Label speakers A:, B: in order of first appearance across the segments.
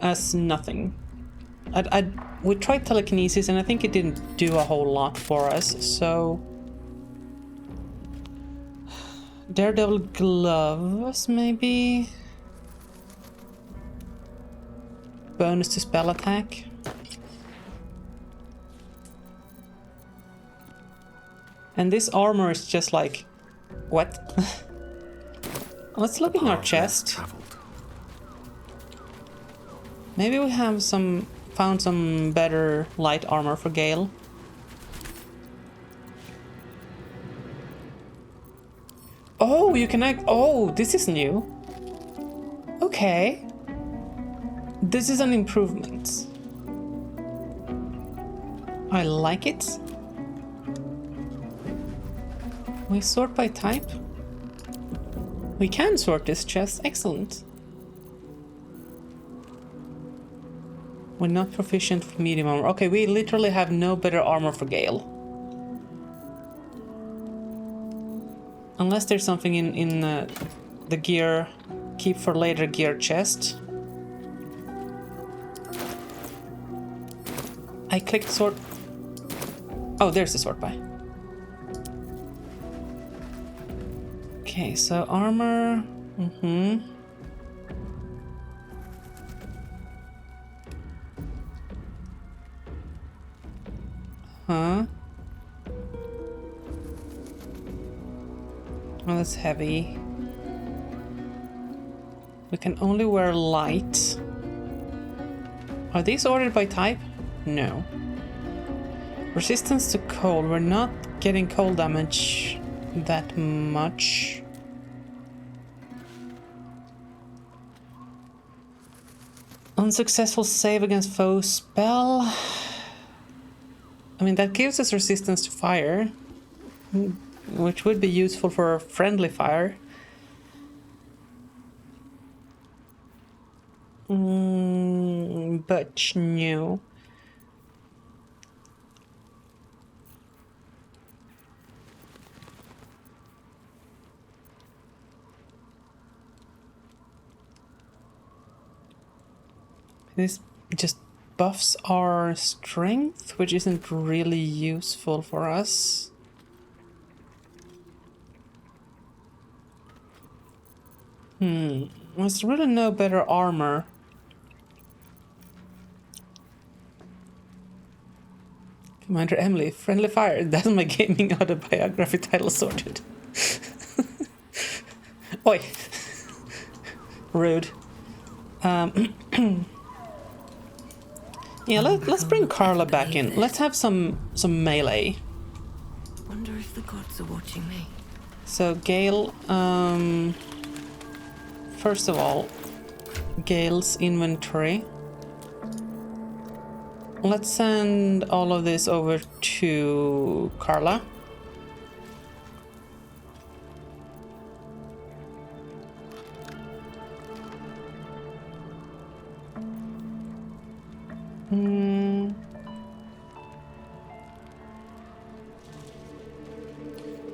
A: as nothing. We tried telekinesis and I think it didn't do a whole lot for us, so... Daredevil gloves, maybe? Bonus to spell attack. And this armor is just like... What? Let's look in our chest. Maybe we have found some better light armor for Gale. Oh, you can act... Oh, this is new. Okay. This is an improvement. I like it. We sort by type. We can sort this chest. Excellent. We're not proficient with medium armor. Okay, we literally have no better armor for Gale. Unless there's something in the gear, keep for later gear chest. I clicked sort. Oh, there's the sort by. Okay, so armor. Huh? Oh, that's heavy. We can only wear light. Are these ordered by type? No. Resistance to cold. We're not getting cold damage that much. Unsuccessful save against foe spell. I mean, that gives us resistance to fire, which would be useful for friendly fire. But no. This just buffs our strength, which isn't really useful for us. There's really no better armor. Commander Emily, friendly fire. That's my gaming autobiography title sorted. Oi. Rude. Yeah, let's bring Carla back in. Let's have some melee.
B: Wonder if the gods are watching me.
A: So Gale, first of all, Gale's inventory. Let's send all of this over to Carla.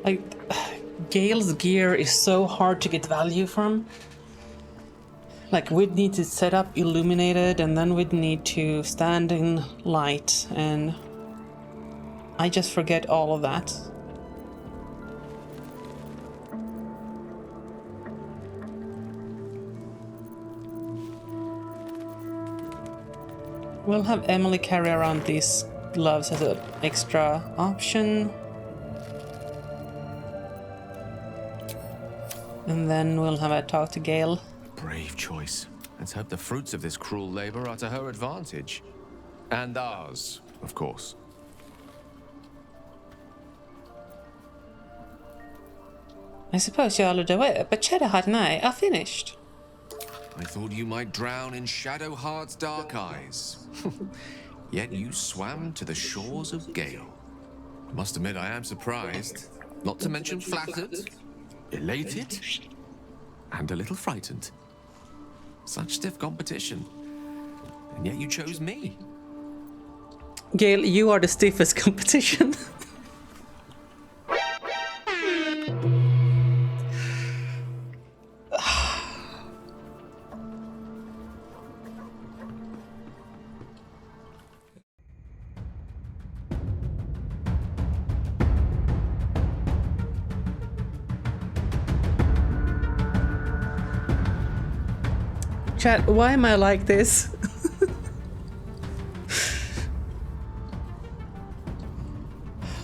A: Like, Gale's gear is so hard to get value from. Like, we'd need to set up illuminated, and then we'd need to stand in light, and I just forget all of that. We'll have Emily carry around these gloves as an extra option. And then we'll have a talk to Gale.
C: Brave choice. Let's hope the fruits of this cruel labor are to her advantage. And ours, of course.
A: I suppose y'all are aware, but Shadowheart and I are finished.
C: I thought you might drown in Shadowheart's dark eyes. Yet you swam to the shores of Gale. I must admit I am surprised, not to mention flattered, elated, and a little frightened. Such stiff competition, and yet you chose me.
A: Gale, you are the stiffest competition. Chat, why am I like this?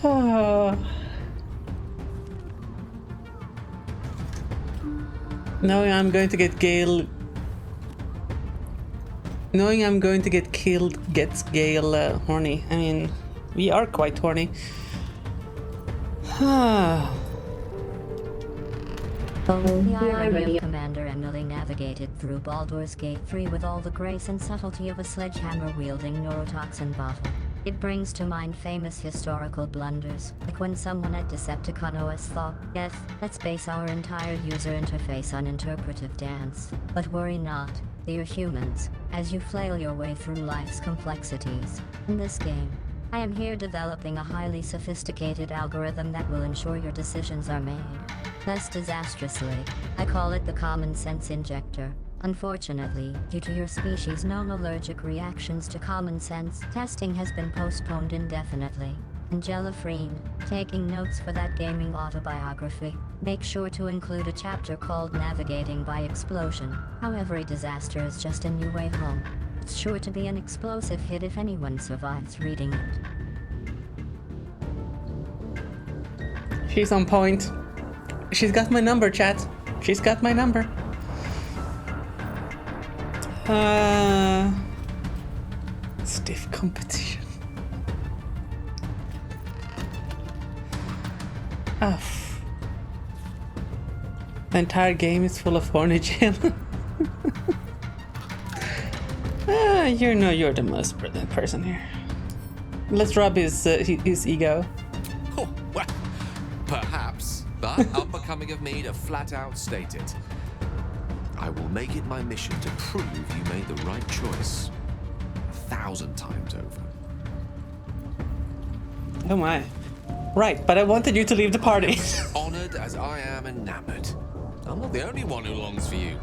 A: Oh. Knowing I'm going to get Gale... Knowing I'm going to get killed gets Gale horny. I mean, we are quite horny.
D: The irony of Commander Emily navigated through Baldur's Gate 3 with all the grace and subtlety of a sledgehammer-wielding neurotoxin bottle. It brings to mind famous historical blunders, like when someone at Decepticon OS thought, yes, let's base our entire user interface on interpretive dance. But worry not, dear humans, as you flail your way through life's complexities. In this game, I am here developing a highly sophisticated algorithm that will ensure your decisions are made less disastrously. I call it the Common Sense Injector. Unfortunately, due to your species' known allergic reactions to common sense, testing has been postponed indefinitely. Angela Freen, taking notes for that gaming autobiography, make sure to include a chapter called Navigating by Explosion. How every disaster is just a new way home. It's sure to be an explosive hit if anyone survives reading it.
A: She's on point. She's got my number, chat. She's got my number. Stiff competition. The entire game is full of horny jail. You know you're the most brilliant person here. Let's rub his ego.
C: Oh, well, perhaps, but unbecoming of me to flat out state it. I will make it my mission to prove you made the right choice 1,000 times over.
A: Oh my. Right, but I wanted you to leave the party.
C: Honored as I am enamored. I'm not the only one who longs for you.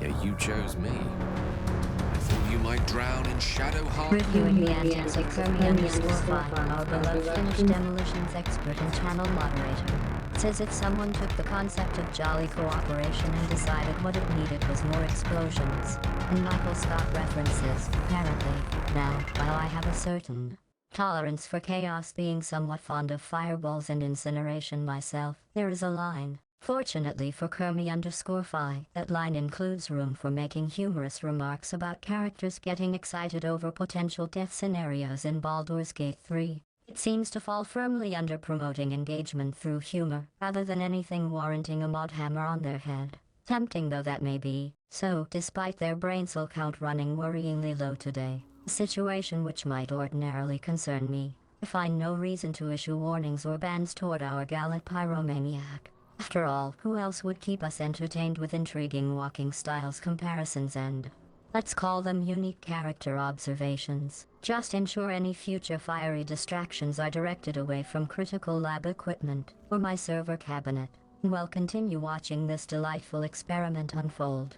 C: Yet you chose me. I thought you might drown in shadow heart.
D: Reviewing the antics of Cmdr, our beloved Finnish demolitions expert and channel moderator, says if someone took the concept of jolly cooperation and decided what it needed was more explosions, and Michael Scott references, apparently, now, while I have a certain tolerance for chaos, being somewhat fond of fireballs and incineration myself, there is a line. Fortunately for Kermi_Phi, that line includes room for making humorous remarks about characters getting excited over potential death scenarios in Baldur's Gate 3. It seems to fall firmly under promoting engagement through humor, rather than anything warranting a mod hammer on their head. Tempting though that may be, so, despite their brain cell count running worryingly low today, a situation which might ordinarily concern me, I find no reason to issue warnings or bans toward our gallant pyromaniac. After all, who else would keep us entertained with intriguing walking styles comparisons and, let's call them, unique character observations? Just ensure any future fiery distractions are directed away from critical lab equipment or my server cabinet, and we'll continue watching this delightful experiment unfold.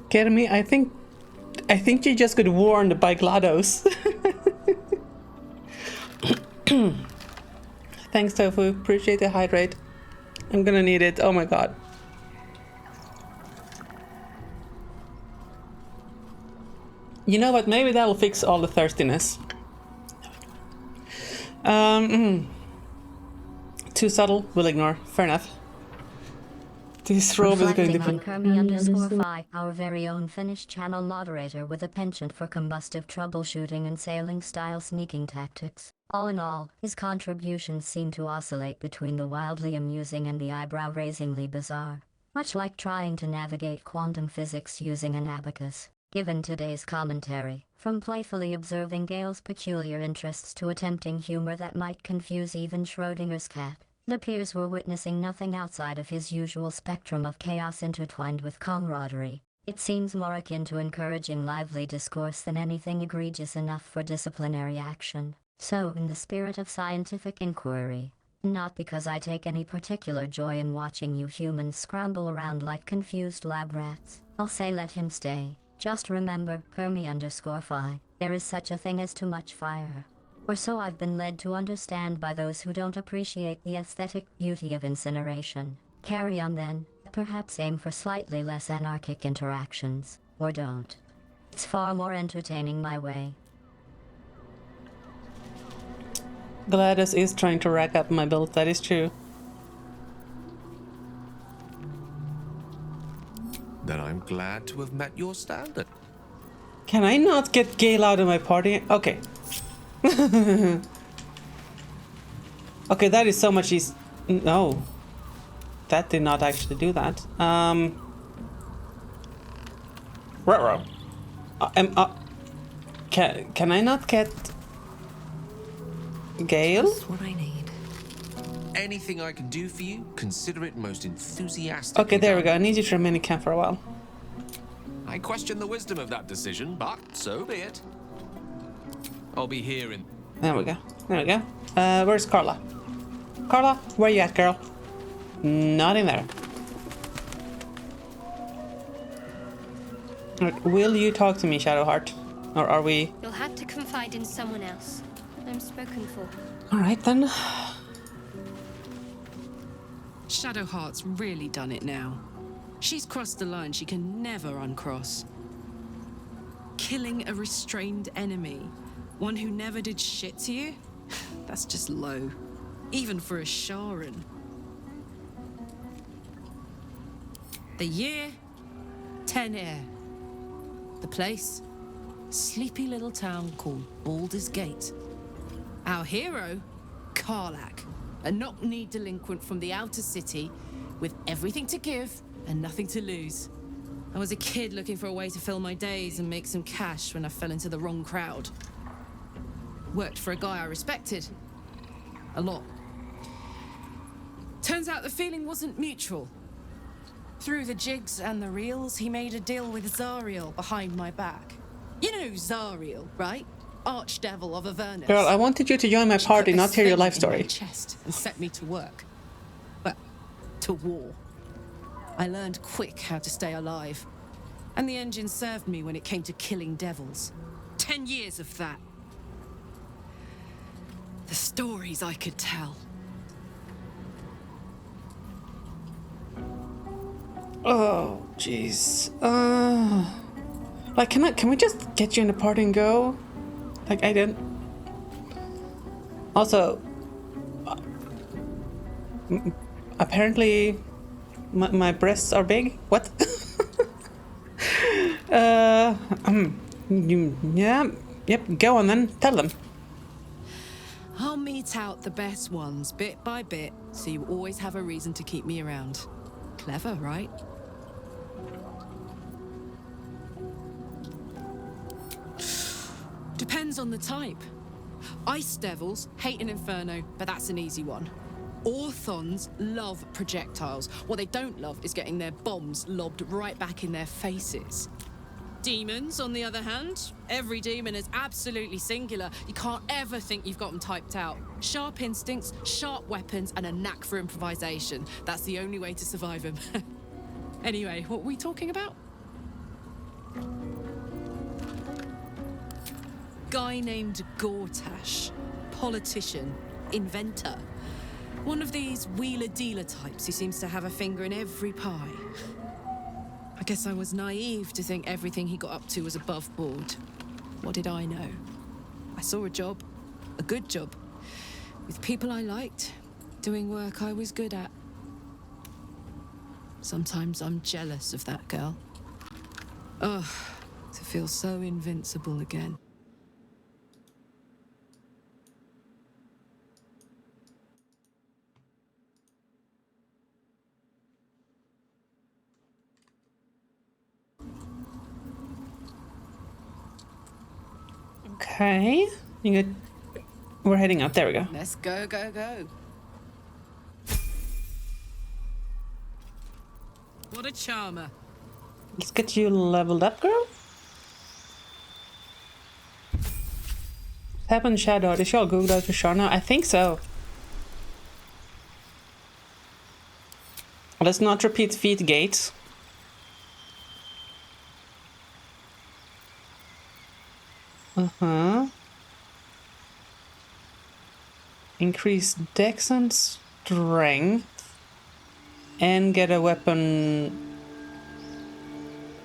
A: Kermi, I think you just got warned by GLaDOS. Thanks, Tofu. Appreciate the hydrate. I'm gonna need it. Oh my god. You know what? Maybe that'll fix all the thirstiness. Too subtle. We'll ignore. Fair enough. This robe is going to be...
D: Kermi_Phi, our very own Finnish channel moderator with a penchant for combustive troubleshooting and sailing style sneaking tactics. All in all, his contributions seem to oscillate between the wildly amusing and the eyebrow-raisingly bizarre. Much like trying to navigate quantum physics using an abacus. Given today's commentary, from playfully observing Gale's peculiar interests to attempting humor that might confuse even Schrodinger's cat, it appears we're witnessing nothing outside of his usual spectrum of chaos intertwined with camaraderie. It seems more akin to encouraging lively discourse than anything egregious enough for disciplinary action. So, in the spirit of scientific inquiry, not because I take any particular joy in watching you humans scramble around like confused lab rats, I'll say let him stay. Just remember, Kermi_Phi, there is such a thing as too much fire. Or so I've been led to understand by those who don't appreciate the aesthetic beauty of incineration. Carry on then. Perhaps aim for slightly less anarchic interactions. Or don't. It's far more entertaining my way.
A: Gladys is trying to rack up my build, that is true.
C: Then I'm glad to have met your standard.
A: Can I not get Gale out of my party? Okay. Okay, that is so much easy. No. That did not actually do that. Ruh-roh. Can I not get Gale?
B: That's what I need.
C: Anything I can do for you, consider it most enthusiastic.
A: Okay, there we go. I need you to remain in camp for a while.
C: I question the wisdom of that decision, but so be it. I'll be here in...
A: There we go. There we go. Where's Carla? Carla, where you at, girl? Not in there. Right, will you talk to me, Shadowheart? Or are we...
E: You'll have to confide in someone else. I'm spoken for.
A: Alright then.
F: Shadowheart's really done it now. She's crossed the line she can never uncross. Killing a restrained enemy, one who never did shit to you? That's just low. Even for a Sharan. The year, 10 air. The place, sleepy little town called Baldur's Gate. Our hero, Karlach, a knock-kneed delinquent from the outer city with everything to give and nothing to lose. I was a kid looking for a way to fill my days and make some cash when I fell into the wrong crowd. Worked for a guy I respected. A lot. Turns out the feeling wasn't mutual. Through the jigs and the reels, he made a deal with Zariel behind my back. You know Zariel, right? Archdevil of Avernus.
A: Girl, I wanted you to join my party, not hear your life story.
F: In my chest and set me to work. Well, to war. I learned quick how to stay alive. And the engine served me when it came to killing devils. 10 years of that. The stories I could tell.
A: Oh, jeez. Like, can we just get you in the party and go? Like, I didn't. Also, apparently, my breasts are big. What? Yeah, yep. Go on then. Tell them.
F: I'll mete out the best ones bit by bit, so you always have a reason to keep me around. Clever, right? Depends on the type. Ice devils hate an inferno, but that's an easy one. Orthons love projectiles. What they don't love is getting their bombs lobbed right back in their faces. Demons, on the other hand, every demon is absolutely singular. You can't ever think you've got them typed out. Sharp instincts, sharp weapons, and a knack for improvisation. That's the only way to survive them. Anyway, what were we talking about? Guy named Gortash. Politician. Inventor. One of these wheeler-dealer types who seems to have a finger in every pie. I guess I was naive to think everything he got up to was above board. What did I know? I saw a job. A good job. With people I liked. Doing work I was good at. Sometimes I'm jealous of that girl. Ugh, to feel so invincible again.
A: Okay. You good? We're heading up. There we go.
F: Let's go, go, go. What a charmer.
A: Let's get you leveled up, girl. Happened Shadow. Did y'all Google out to Sharna? I think so. Let's not repeat feet gates. Increase dex and strength. and get a weapon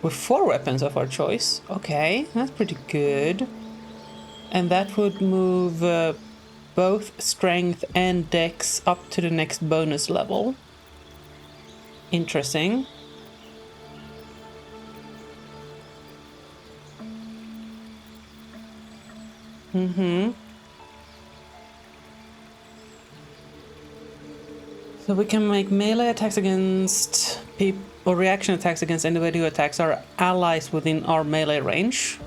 A: with 4 weapons of our choice. Okay, that's pretty good. And that would move both strength and dex up to the next bonus level. Interesting. So we can make melee attacks against people, or reaction attacks against anybody who attacks our allies within our melee range.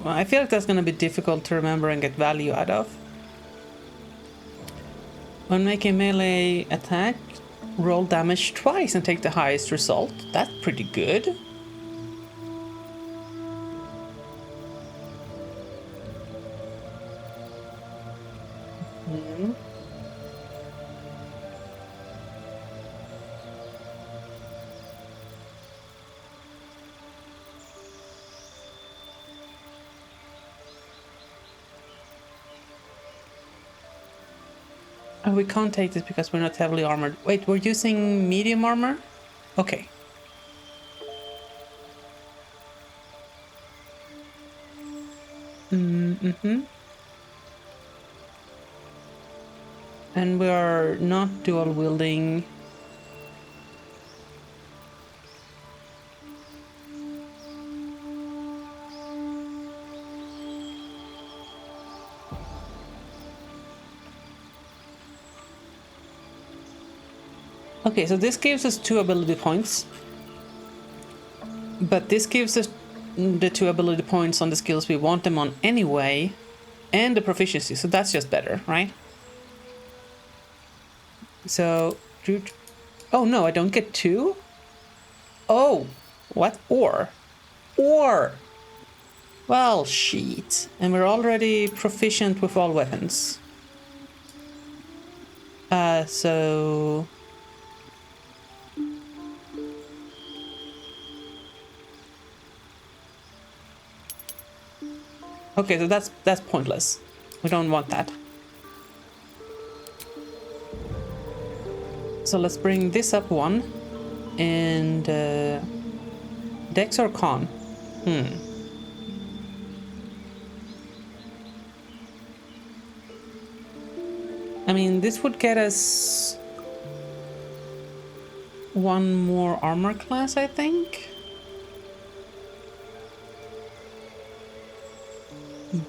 A: Well, I feel like that's going to be difficult to remember and get value out of. When making melee attack, roll damage twice and take the highest result. That's pretty good. Oh, we can't take this because we're not heavily armored. Wait, we're using medium armor? Okay. And we are not dual wielding. Okay, so this gives us 2 ability points. But this gives us the 2 ability points on the skills we want them on anyway. And the proficiency, so that's just better, right? So... Oh no, I don't get 2? Oh! What? Or? Well, shit. And we're already proficient with all weapons. So... Okay, so that's pointless. We don't want that. So let's bring this up 1. And Dex or Con? I mean, this would get us 1 more armor class, I think.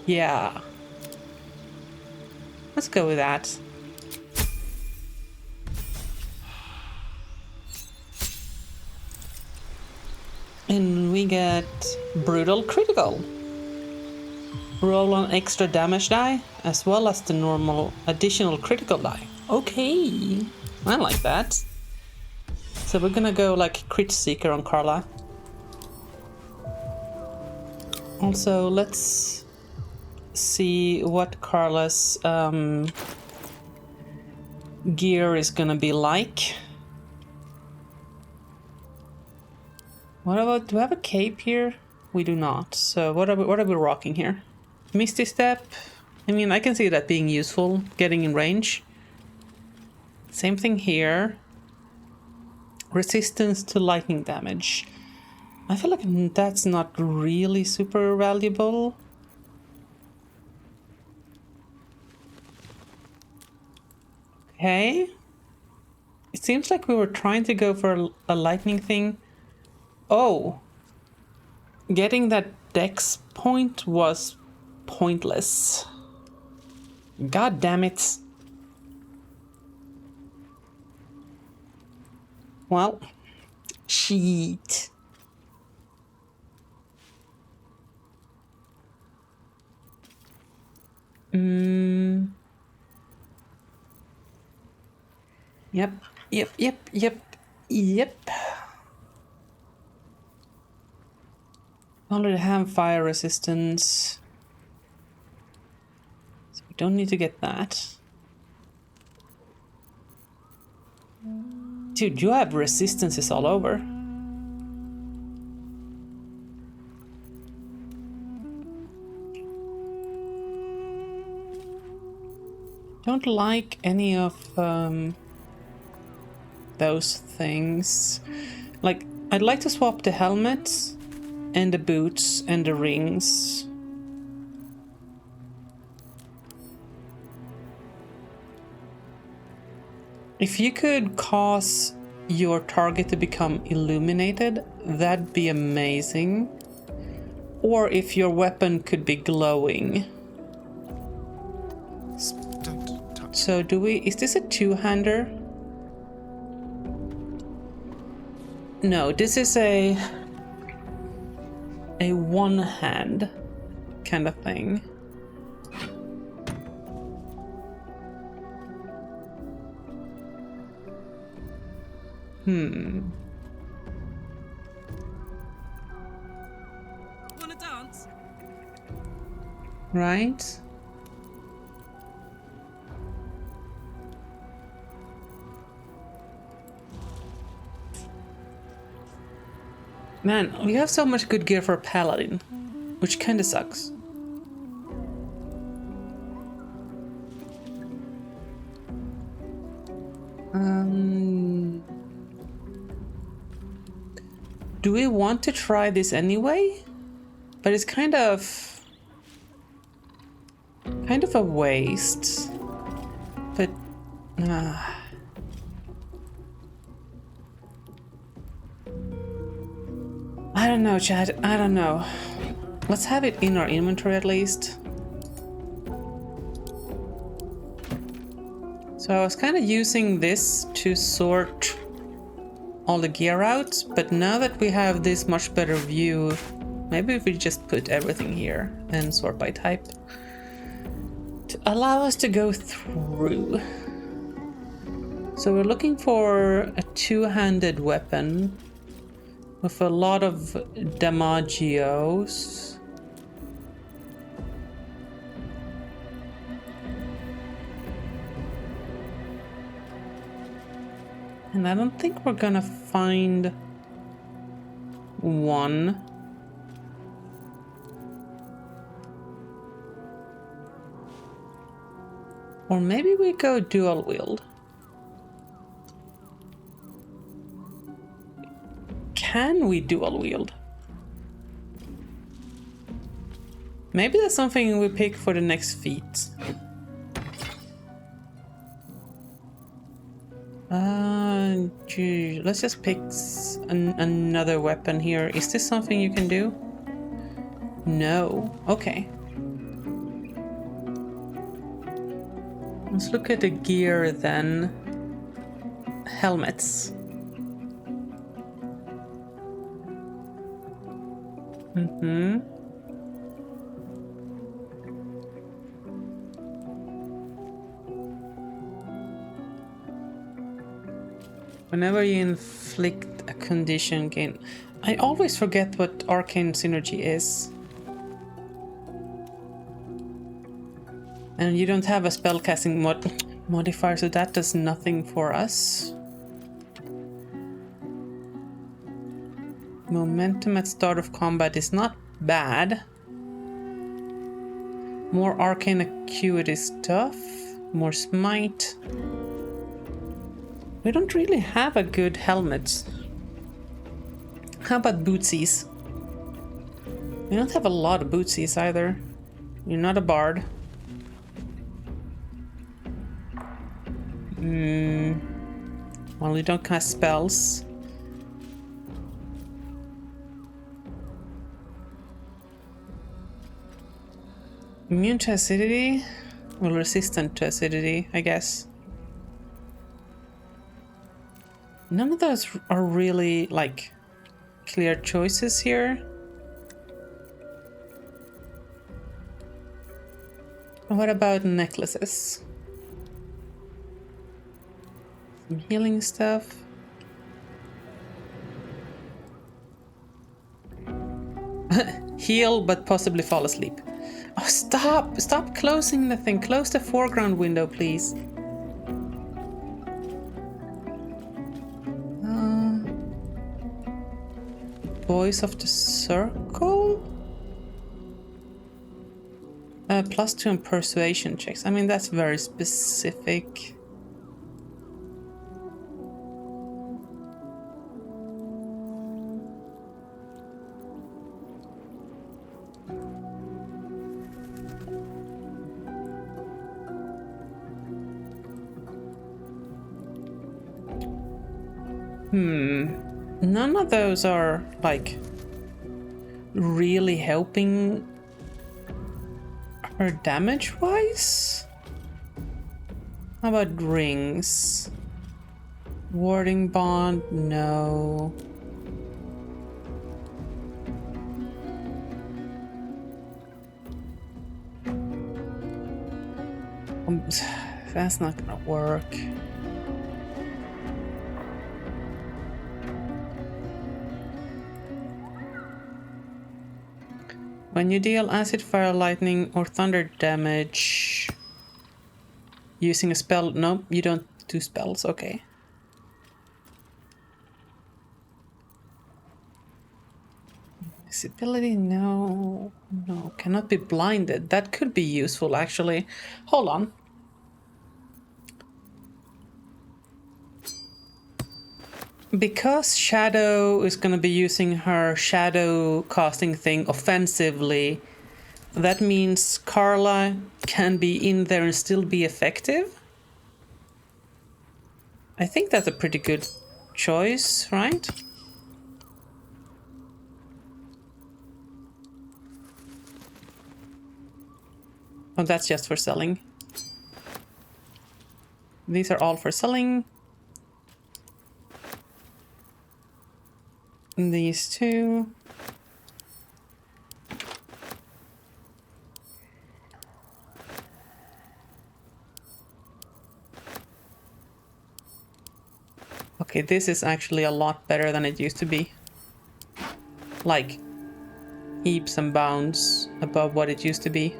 A: Yeah. Let's go with that. And we get brutal critical. Roll an extra damage die as well as the normal additional critical die. Okay, I like that. So we're gonna go like crit seeker on Carla. Also, let's see what Carla's gear is gonna be like. What about, do we have a cape here? We do not. So what are we rocking here? Misty Step. I mean, I can see that being useful, getting in range. Same thing here. Resistance to lightning damage. I feel like that's not really super valuable. Okay. It seems like we were trying to go for a lightning thing. Oh. Getting that dex point was pointless. God damn it. Well, shit. Yep. Already have fire resistance. So we don't need to get that. Dude, you have resistances all over. Don't like any of those things. Like, I'd like to swap the helmets and the boots and the rings. If you could cause your target to become illuminated, that'd be amazing. Or if your weapon could be glowing.
C: Don't touch.
A: So do we... Is this a two-hander? No, this is a one-hand kind of thing.
F: Wanna dance?
A: Right? Man, we have so much good gear for a paladin, which kinda sucks. Do we want to try this anyway? But it's kind of a waste. But I don't know, Chad. I don't know. Let's have it in our inventory at least. So I was kind of using this to sort all the gear out, but now that we have this much better view, maybe if we just put everything here and sort by type to allow us to go through. So we're looking for a two-handed weapon with a lot of damagios. And I don't think we're gonna find one. Or maybe we go dual wield. Can we dual wield? Maybe that's something we pick for the next feat. Gee, let's just pick another weapon here. Is this something you can do? No. Okay. Let's look at the gear then. Helmets. Whenever you inflict a condition gain... I always forget what arcane synergy is. And you don't have a spellcasting modifier, so that does nothing for us. Momentum at start of combat is not bad. More arcane acuity stuff. More smite. We don't really have a good helmet. How about bootsies? We don't have a lot of bootsies either. You're not a bard. Well, you don't cast spells. Immune to acidity? Well, resistant to acidity, I guess. None of those are really, like, clear choices here. What about necklaces? Some healing stuff. Heal, but possibly fall asleep. Oh, stop! Stop closing the thing. Close the foreground window, please. Voice of the Circle? +2 in persuasion checks. I mean, that's very specific. None of those are, like, really helping her damage-wise? How about rings? Warding bond? No. That's not gonna work. When you deal acid, fire, lightning, or thunder damage using a spell... No, you don't do spells. Okay. Visibility? No. No, cannot be blinded. That could be useful, actually. Hold on. Because Shadow is going to be using her shadow casting thing offensively, that means Carla can be in there and still be effective. I think that's a pretty good choice, right? Oh, that's just for selling. These are all for selling. These two. Okay, this is actually a lot better than it used to be. Like, heaps and bounds above what it used to be.